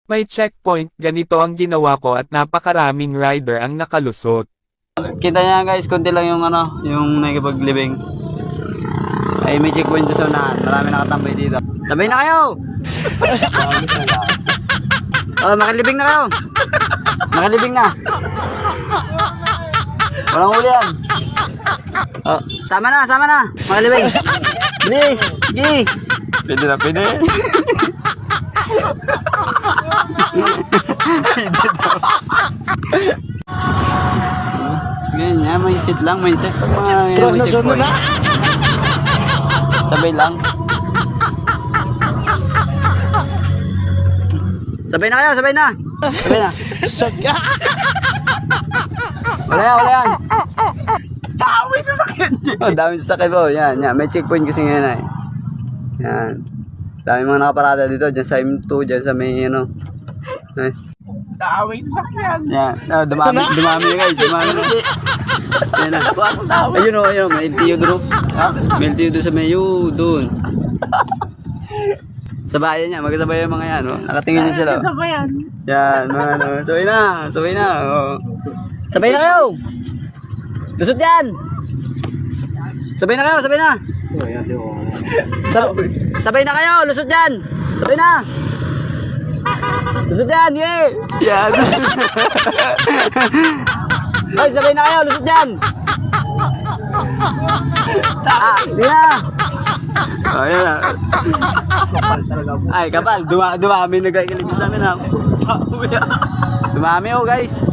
May checkpoint, ganito ang ginawa ko at napakaraming rider ang nakalusot. Kita niya guys, konti lang yung yung nakikipaglibing. Ay may checkpoint sa unahan, marami nakatambay dito. Sabay na kayo! Oh, makalibing na kayo! Makalibing na! Walang huli yan! Oh, sama na! Makalibing! Bilis! Gi! Pwede na, pwede! Ganyan, mindset lang, mindset pag mga checkpoint. Sabay lang. Sabay na kayo, sabay na. Sabay na. Wala yan. Dami sasakyan. Oh, dami sasakyan po. Yan. May checkpoint kasi ngayon ay. Yan. Dami mga nakaparada dito. Diyan sa M2, diyan sa may Ay. Dami sasakyan. Yan. Oh, dumami na guys. Dumami na. Yan na. Ayun, may LTO doon. May LTO doon sa mayo. Doon. Sabayan niya, magkasabay yung mga yan, no? Nakatingin niya sila. Sabayan. Yan, mga sabay na, oh. Sabay na kayo! Lusot yan! Sabay na kayo, sabay na! Sabay na kayo, lusot yan! Sabay na! Lusot yan, yeah! Yan! Ay, sabay na kayo, lusot yan! Hindi na! Ayan na. Ay, kapal. Dumami nagkakiligis namin ha. Dumami guys.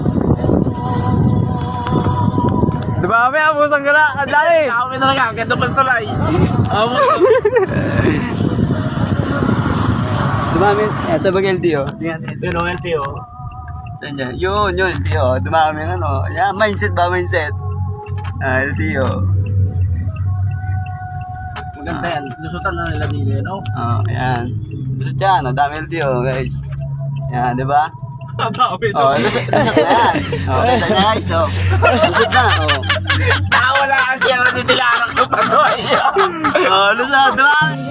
Dumami pusang gala. Ang dali. Dami talaga. Ang ganda pa tulay. Dumami. Sa bag LTO. Ito yung LTO. Saan yan? Yun, LTO. Dumami Yan, mindset ba? Mindset. LTO. Maganda yan. Lusutan na nila dili, no? Ayan. Lusot yan. Dami LTO guys. Yan, di ba? Dami. Lusot na yan. Ganda niya guys. Lusot na. Wala ang siya na titilarang ko pa to. Lusot. Dumami.